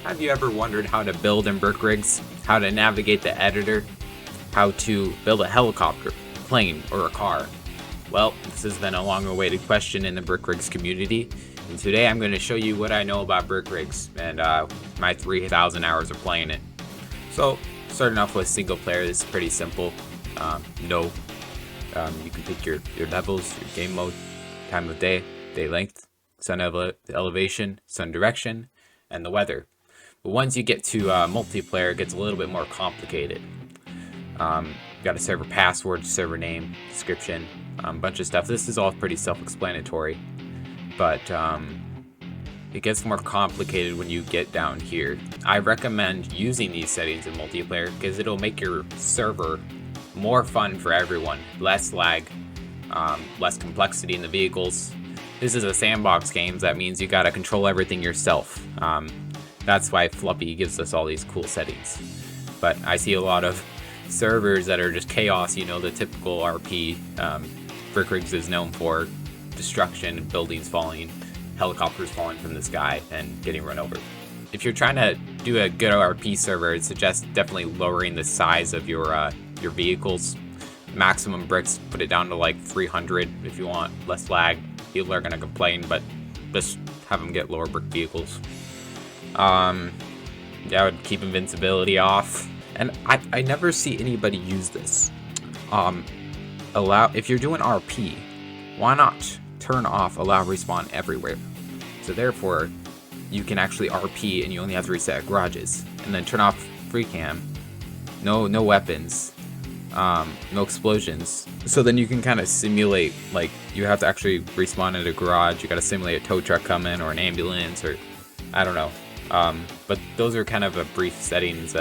Have you ever wondered how to build in BrickRigs, how to navigate the editor, how to build a helicopter, plane, or a car? Well, this has been a long-awaited question in the BrickRigs community, and today I'm going to show you what I know about BrickRigs and my 3,000 hours of playing it. So, starting off with single player, this is pretty simple. You can pick your levels, your game mode, time of day, day length, sun elevation, sun direction, and the weather. But once you get to multiplayer, it gets a little bit more complicated. You got a server password, server name, description, a bunch of stuff. This is all pretty self-explanatory, but it gets more complicated when you get down here. I recommend using these settings in multiplayer because it'll make your server more fun for everyone. Less lag, less complexity in the vehicles. This is a sandbox game, that means you gotta control everything yourself. That's why Fluffy gives us all these cool settings. But I see a lot of servers that are just chaos, the typical RP. BrickRigs is known for destruction, buildings falling, helicopters falling from the sky, and getting run over. If you're trying to do a good RP server, I'd suggest definitely lowering the size of your vehicles. Maximum bricks, put it down to like 300 if you want less lag. People are gonna complain, but just have them get lower brick vehicles. I would keep invincibility off, and I never see anybody use this. If you're doing RP, why not turn off allow respawn everywhere? So therefore, you can actually RP and you only have to reset garages, and then turn off free cam, no weapons, no explosions. So then you can kind of simulate, like, you have to actually respawn at a garage, you gotta simulate a tow truck coming or an ambulance, or I don't know. But those are kind of a brief settings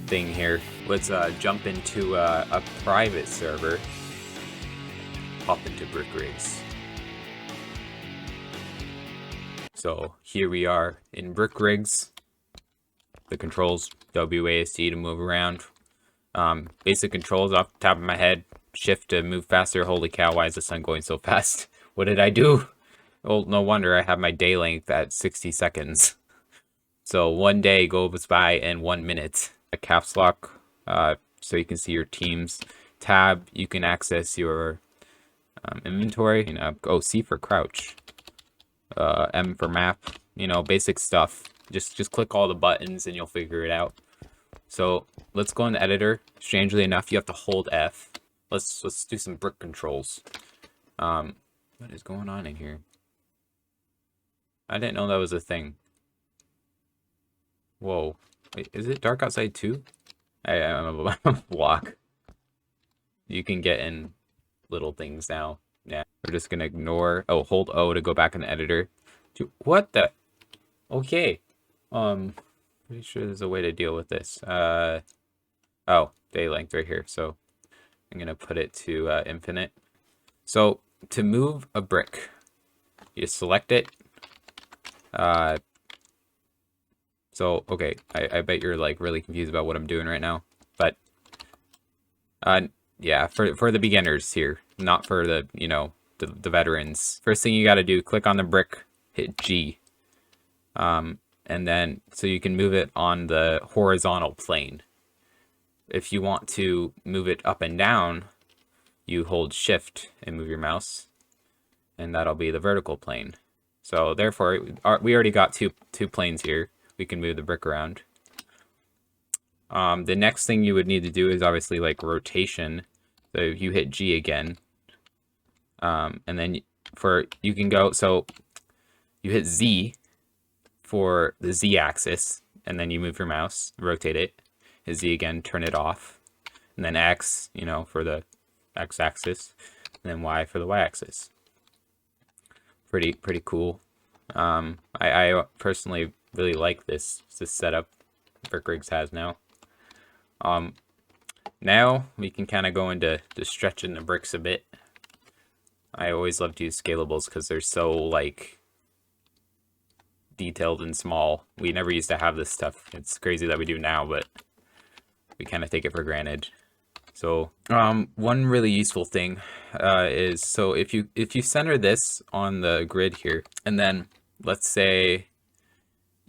thing here. Let's jump into a private server. Hop into BrickRigs. So here we are in BrickRigs. The controls, WASD to move around. Basic controls off the top of my head. Shift to move faster. Holy cow, why is the sun going so fast? What did I do? Well, no wonder I have my day length at 60 seconds. So one day goes by in 1 minute. A caps lock, so you can see your teams. Tab, you can access your inventory. C for crouch. M for map. Basic stuff. Just click all the buttons and you'll figure it out. So let's go in the editor. Strangely enough, you have to hold F. Let's do some brick controls. What is going on in here? I didn't know that was a thing. Whoa. Wait, is it dark outside too? I'm a block. You can get in little things now. Yeah, we're just gonna ignore. Oh, hold O to go back in the editor. What the? Okay. Pretty sure there's a way to deal with this. Oh, day length right here. So I'm gonna put it to infinite. So to move a brick, you select it. So, okay, I bet you're like really confused about what I'm doing right now, but yeah, for the beginners here, not for the, the veterans. First thing you got to do, click on the brick, hit G, and then so you can move it on the horizontal plane. If you want to move it up and down, you hold Shift and move your mouse, and that'll be the vertical plane. So therefore, we already got two planes here. We can move the brick around. The next thing you would need to do is obviously like rotation. So you hit G again, and then you can go. So you hit Z for the Z axis, and then you move your mouse, rotate it. Hit Z again, turn it off, and then X, for the X axis, and then Y for the Y axis. Pretty cool. I personally really like this setup BrickRigs has now. Now we can kind of go into stretching the bricks a bit. I always love to use scalables because they're so like detailed and small. We never used to have this stuff. It's crazy that we do now, but we kind of take it for granted. So one really useful thing is, so if you center this on the grid here, and then let's say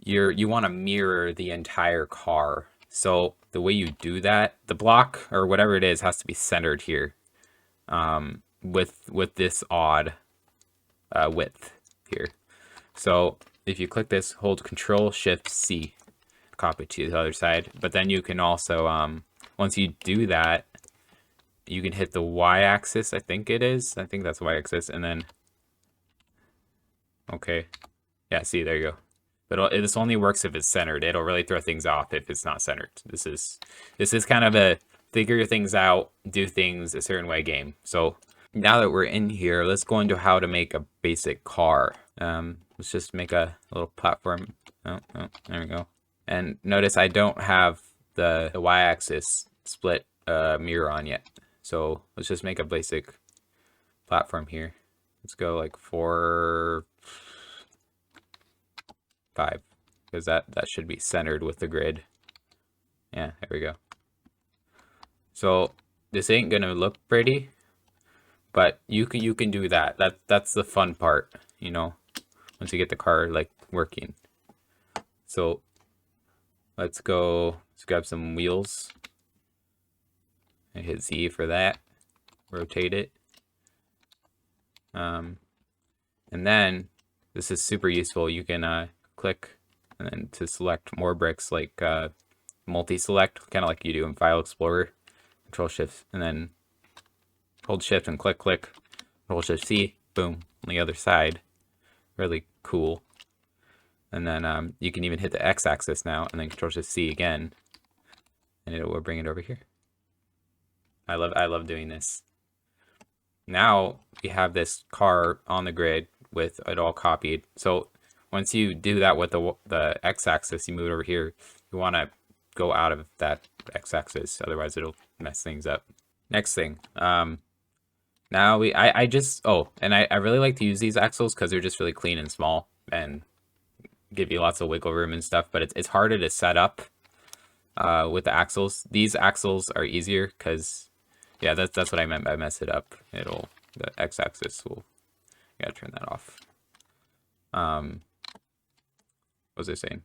you want to mirror the entire car. So the way you do that, the block or whatever it is has to be centered here, with this odd width here. So if you click this, hold Control Shift C, copy it to the other side. But then you can also, once you do that, you can hit the Y-axis. I think it is. I think that's Y-axis, and then okay, yeah. See, there you go. But this only works if it's centered. It'll really throw things off if it's not centered. This is kind of a figure things out, do things a certain way game. So now that we're in here, let's go into how to make a basic car. Let's just make a little platform. Oh, there we go. And notice I don't have the Y-axis split mirror on yet. So let's just make a basic platform here. Let's go like 4, 5, because that should be centered with the grid. Yeah, there we go. So this ain't gonna look pretty, but you can do that. That's the fun part, you know, once you get the car like working. So let's grab some wheels. I hit Z for that. Rotate it. And then this is super useful. You can click and then to select more bricks, like multi-select, kind of like you do in File Explorer. Control Shift and then hold Shift and click, Control Shift C, boom, on the other side. Really cool. And then you can even hit the X-axis now, and then Control Shift C again, and it will bring it over here. I love doing this. Now we have this car on the grid with it all copied. So once you do that with the X-axis, you move it over here. You want to go out of that X-axis, otherwise it'll mess things up. Next thing, now I really like to use these axles because they're just really clean and small and give you lots of wiggle room and stuff. But it's harder to set up with the axles. These axles are easier because, yeah, that's what I meant by mess it up. The X-axis will, you gotta turn that off. What was I saying?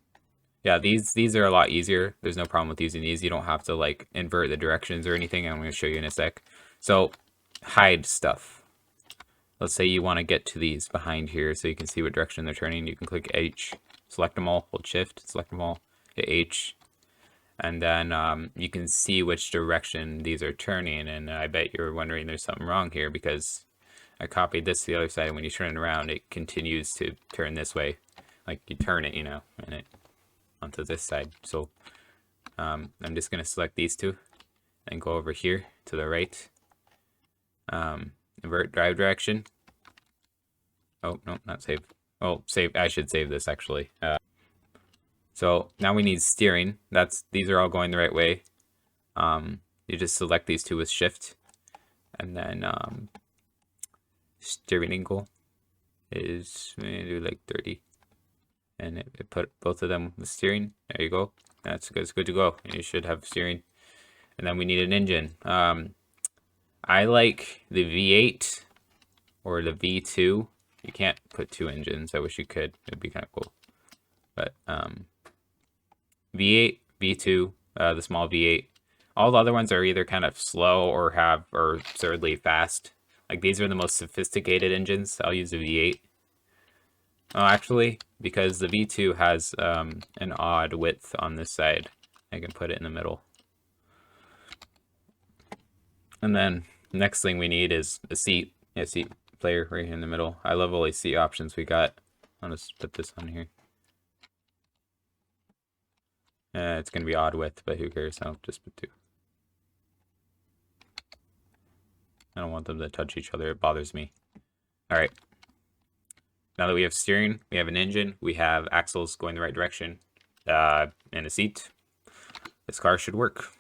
Yeah, these are a lot easier. There's no problem with using these. You don't have to like invert the directions or anything. I'm going to show you in a sec. So hide stuff. Let's say you want to get to these behind here so you can see what direction they're turning. You can click H, select them all, hold Shift, select them all, hit H, and then you can see which direction these are turning. And I bet you're wondering there's something wrong here because I copied this to the other side, and when you turn it around, it continues to turn this way. Like you turn it, you know, and it onto this side. So I'm just going to select these two and go over here to the right. Invert drive direction. Oh, no, not save. Oh, save. I should save this actually. So now we need steering. These are all going the right way. You just select these two with Shift, and then steering angle is do like 30. And it put both of them with steering. There you go. That's good to go. And you should have steering. And then we need an engine. I like the V8 or the V2. You can't put two engines. I wish you could. It'd be kind of cool. But V8, V2, the small V8. All the other ones are either kind of slow or absurdly fast. Like these are the most sophisticated engines. I'll use the V8. Oh, actually, because the V2 has an odd width on this side, I can put it in the middle. And then next thing we need is a seat. Yeah, seat player right here in the middle. I love all these seat options we got. I'll just put this on here. It's going to be odd width, but who cares? I'll just put 2. I don't want them to touch each other. It bothers me. All right. Now that we have steering, we have an engine, we have axles going the right direction, and a seat, this car should work.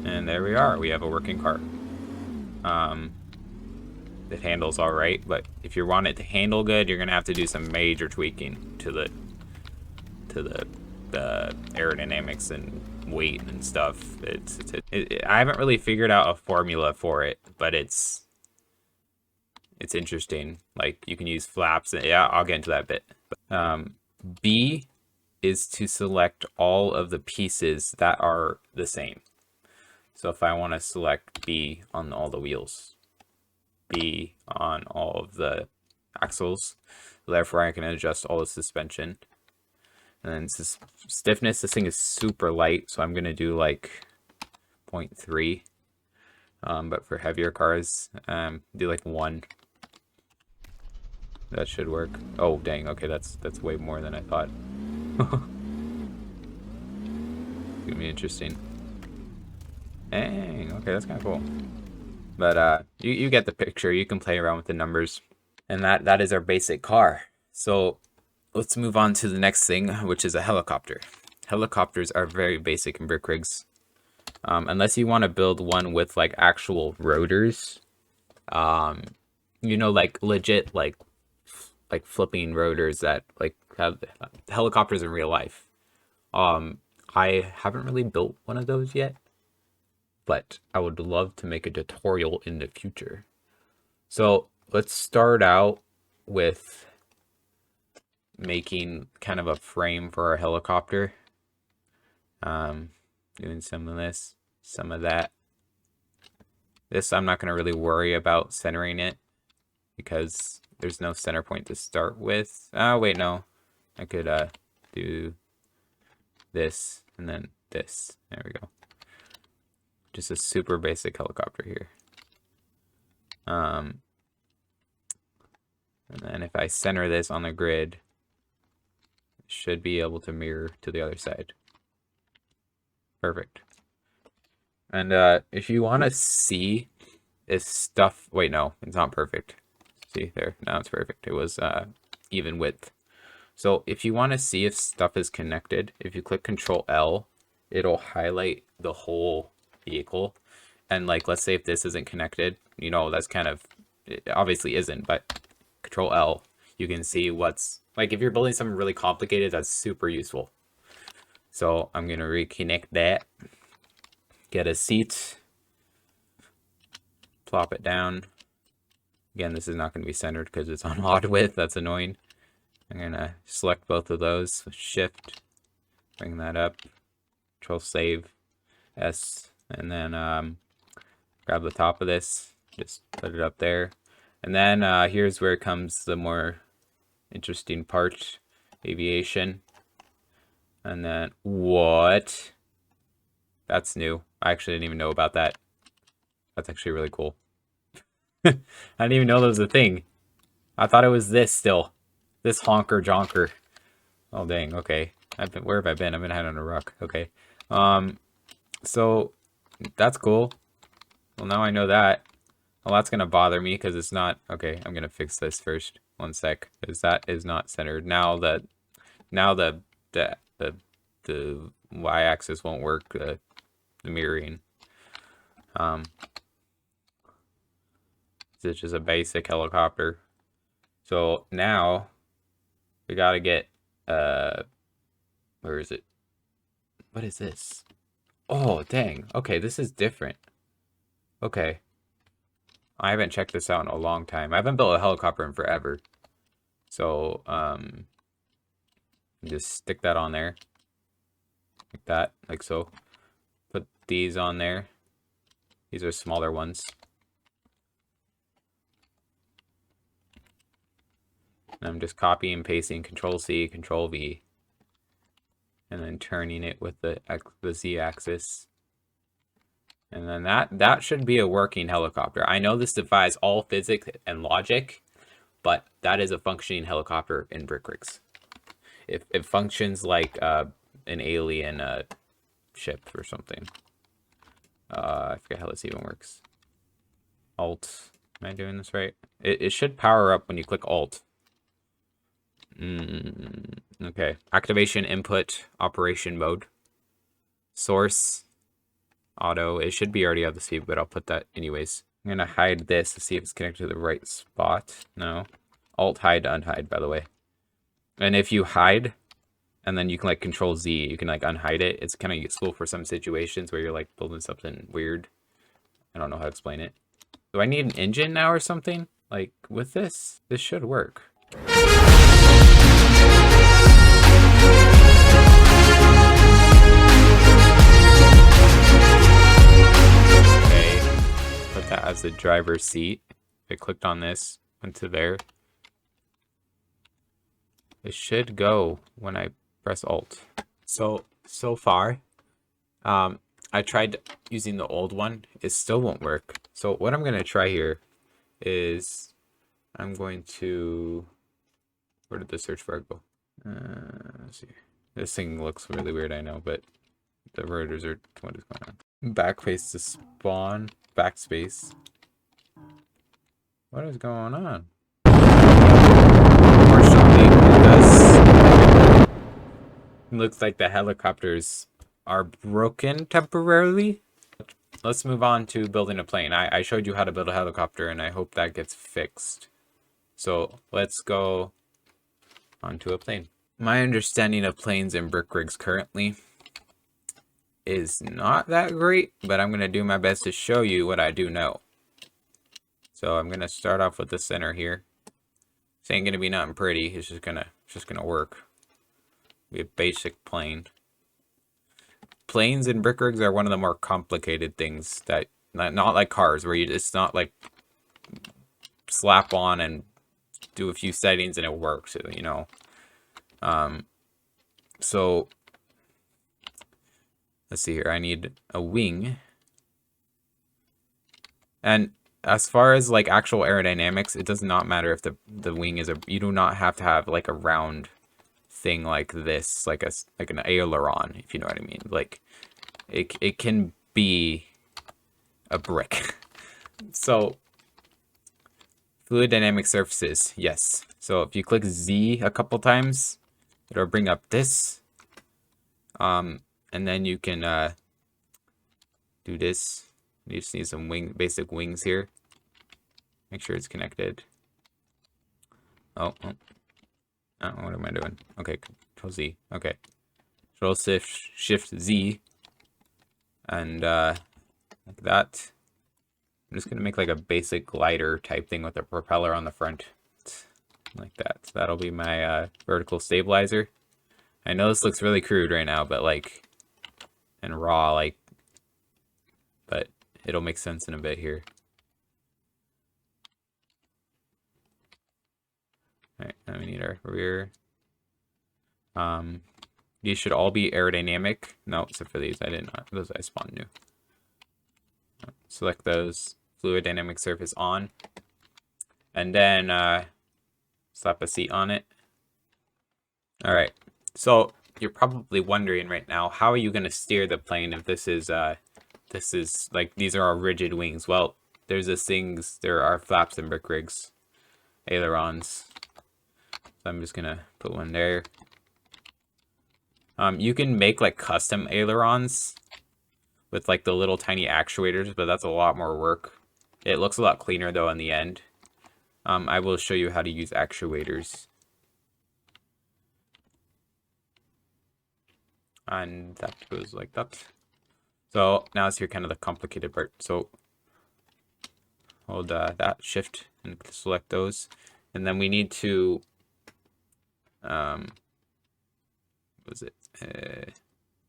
And there we are. We have a working car. It handles all right, but if you want it to handle good, you're gonna have to do some major tweaking to the aerodynamics and weight and stuff. I haven't really figured out a formula for it, but it's it's interesting. Like you can use flaps. Yeah, I'll get into that bit. B is to select all of the pieces that are the same. So if I want to select B on all the wheels, B on all of the axles, therefore I can adjust all the suspension. And then stiffness, this thing is super light, so I'm going to do like 0.3. But for heavier cars, do like 1. That should work. Oh, dang. Okay, that's way more than I thought. It's gonna be interesting. Dang. Okay, that's kind of cool. But you get the picture. You can play around with the numbers. And that is our basic car. So let's move on to the next thing, which is a helicopter. Helicopters are very basic in BrickRigs. Unless you want to build one with like actual rotors, you know, like legit like flipping rotors that like have helicopters in real life. I haven't really built one of those yet, but I would love to make a tutorial in the future. So let's start out with making kind of a frame for our helicopter. Doing some of this, some of that. This I'm not going to really worry about centering it because there's no center point to start with. Oh, wait, no. I could do this and then this. There we go. Just a super basic helicopter here. And then if I center this on the grid, it should be able to mirror to the other side. Perfect. And if you want to see if stuff... Wait, no, it's not perfect. See, there. Now it's perfect. It was even width. So if you want to see if stuff is connected, if you click Control L, it'll highlight the whole vehicle. And like, let's say if this isn't connected, you know, that's kind of... It obviously isn't, but Control L, you can see what's... Like, if you're building something really complicated, that's super useful. So I'm going to reconnect that. Get a seat. Plop it down. Again, this is not going to be centered because it's on odd width. That's annoying. I'm going to select both of those. Shift. Bring that up. Control save. S. And then grab the top of this. Just put it up there. And then here's where comes the more interesting part. Aviation. And then, what? That's new. I actually didn't even know about that. That's actually really cool. I didn't even know that was a thing. I thought it was this still. This honker jonker. Oh, dang. Okay. Where have I been? I've been hiding on a rock. Okay. So, that's cool. Well, now I know that. Well, that's going to bother me because it's not... Okay, I'm going to fix this first. One sec. Because that is not centered. Now the y-axis won't work, the mirroring. It's just a basic helicopter. So now we gotta get where is it? What is this? Oh, dang. Okay, this is different. Okay. I haven't checked this out in a long time. I haven't built a helicopter in forever. So just stick that on there. Like that, like so. Put these on there. These are smaller ones. And I'm just copying and pasting Control C, Control V. And then turning it with the Z-axis. And then that should be a working helicopter. I know this defies all physics and logic, but that is a functioning helicopter in BrickRigs. It functions like an alien ship or something. I forget how this even works. Alt. Am I doing this right? It should power up when you click Alt. Okay. Activation, input, operation mode. Source, auto. It should be already at the speed, but I'll put that anyways. I'm going to hide this to see if it's connected to the right spot. No. Alt, hide, unhide, by the way. And if you hide, and then you can like Control Z, you can like unhide it. It's kind of useful for some situations where you're like building something weird. I don't know how to explain it. Do I need an engine now or something? like with this should work. Okay, put that as the driver's seat. If I clicked on this, went to there. It should go when I press Alt. So far, I tried using the old one. It still won't work. So what I'm gonna try here is I'm going to, where did the search bar go? Let's see. This thing looks really weird, I know, but the rotors are, what is going on? Backface to spawn, backspace. What is going on? Unfortunately, it does. Looks like the helicopters are broken temporarily. Let's move on to building a plane. I showed you how to build a helicopter, and I hope that gets fixed. So let's go onto a plane. My understanding of planes and BrickRigs currently is not that great, but I'm going to do my best to show you what I do know. So I'm going to start off with the center here. This ain't going to be nothing pretty. It's just gonna work. Be a basic plane. Planes and BrickRigs are one of the more complicated things that, not like cars, where it's not like slap on and do a few settings and it works, you know. So let's see here. I need a wing. And as far as like actual aerodynamics, it does not matter if the wing is you do not have to have like a round thing like this, like an aileron, if you know what I mean. Like it can be a brick. So fluid dynamic surfaces, yes. So if you click Z a couple times, it'll bring up this. And then you can do this. You just need some basic wings here. Make sure it's connected. Oh, what am I doing? Okay, Control Z. Okay, Control Shift Z, and like that. I'm just gonna make like a basic glider type thing with a propeller on the front, like that. So that'll be my vertical stabilizer. I know this looks really crude right now, but like, and raw, like, but it'll make sense in a bit here. Alright, now we need our rear. These should all be aerodynamic. No, except for these. Those I spawned new. Select those. Fluid dynamic surface on. And then slap a seat on it. Alright. So you're probably wondering right now, how are you going to steer the plane if this is like, these are our rigid wings? Well, there are flaps and BrickRigs, ailerons. So I'm just gonna put one there. You can make like custom ailerons with like the little tiny actuators, but that's a lot more work. It looks a lot cleaner though in the end. I will show you how to use actuators. And that goes like that. So now it's here kind of the complicated part. So hold that shift and select those. And then we need to, what was it?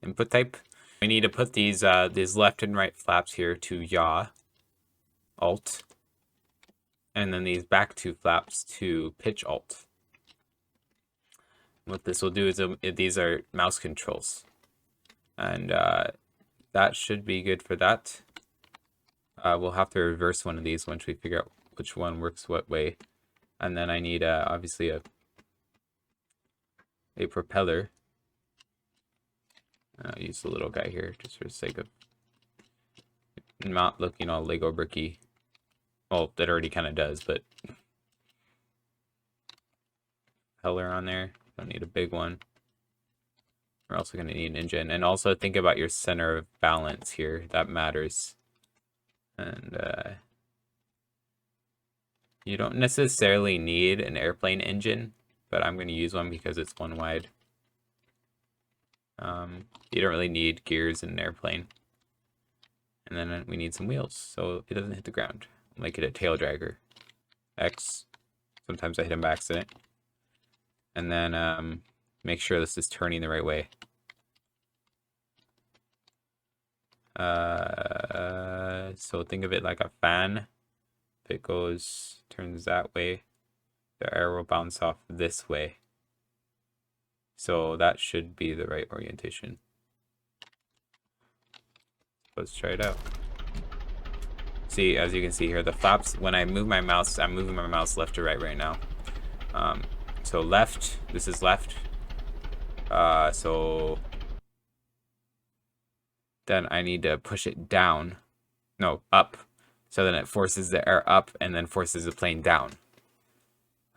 Input type. We need to put these left and right flaps here to yaw, Alt, and then these back two flaps to pitch, Alt. What this will do is these are mouse controls, and that should be good for that. We'll have to reverse one of these once we figure out which one works what way, and then I need obviously a propeller. I'll use the little guy here just for the sake of not looking all Lego bricky. Well, that already kind of does, but propeller on there. Don't need a big one. We're also going to need an engine. And also think about your center of balance here. That matters. And you don't necessarily need an airplane engine, but I'm going to use one because it's one wide. You don't really need gears in an airplane. And then we need some wheels so it doesn't hit the ground. Make it a tail dragger. X. Sometimes I hit him by accident. And then make sure this is turning the right way. So think of it like a fan. If it turns that way, the air will bounce off this way. So that should be the right orientation. Let's try it out. See, as you can see here, the flaps, when I move my mouse, I'm moving my mouse left to right now. So left, this is left. So then I need to push it down. No, up. So then it forces the air up and then forces the plane down.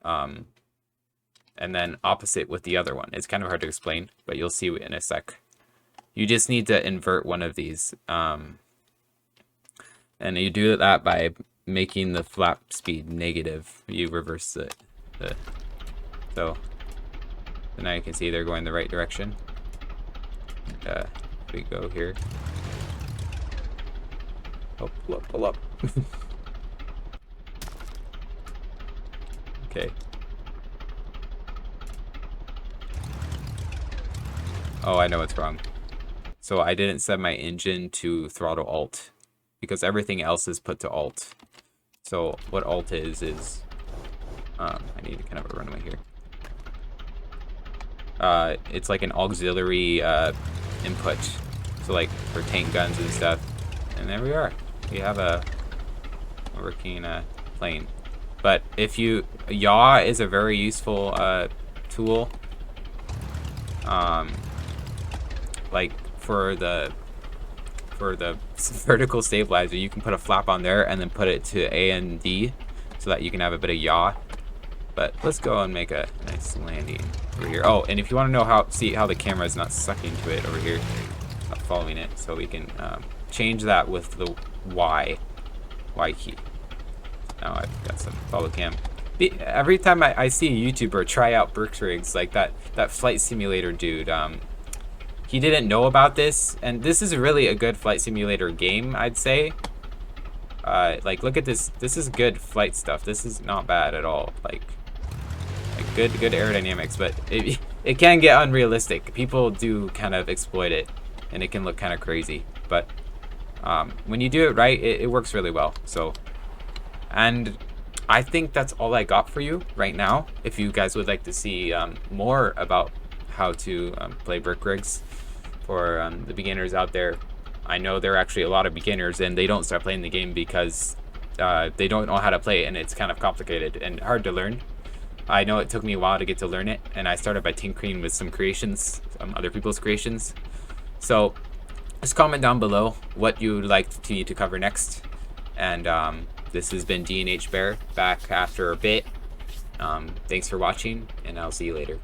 And then opposite with the other one. It's kind of hard to explain, but you'll see in a sec. You just need to invert one of these. And you do that by making the flap speed negative. You reverse it. So now you can see they're going the right direction. We go here. Oh, pull up. Okay. Oh, I know what's wrong. So I didn't set my engine to throttle alt because everything else is put to alt. So what alt is I need to kind of a runway here. It's like an auxiliary input. So like for tank guns and stuff. And there we are. We have a working plane. But if you yaw is a very useful tool. Like for the vertical stabilizer, you can put a flap on there and then put it to A and D so that you can have a bit of yaw. But let's go and make a nice landing over here. Oh, and if you want to know see how the camera is not sucking to it over here, not following it, so we can change that with the Y key. Now I've got some follow cam. Every time I see a YouTuber try out BrickRigs, like that flight simulator dude, he didn't know about this, and this is really a good flight simulator game, I'd say. Like look at this. This is good flight stuff. This is not bad at all. Like good aerodynamics, but it can get unrealistic. People do kind of exploit it, and it can look kind of crazy. But when you do it right, it works really well. So, and I think that's all I got for you right now. If you guys would like to see more about how to play BrickRigs for the beginners out there, I know there are actually a lot of beginners and they don't start playing the game because they don't know how to play it, and it's kind of complicated and hard to learn. I know it took me a while to get to learn it, and I started by tinkering with some creations, other people's creations. So just comment down below what you would like me to cover next. And this has been D&H Bear, back after a bit. Thanks for watching, and I'll see you later.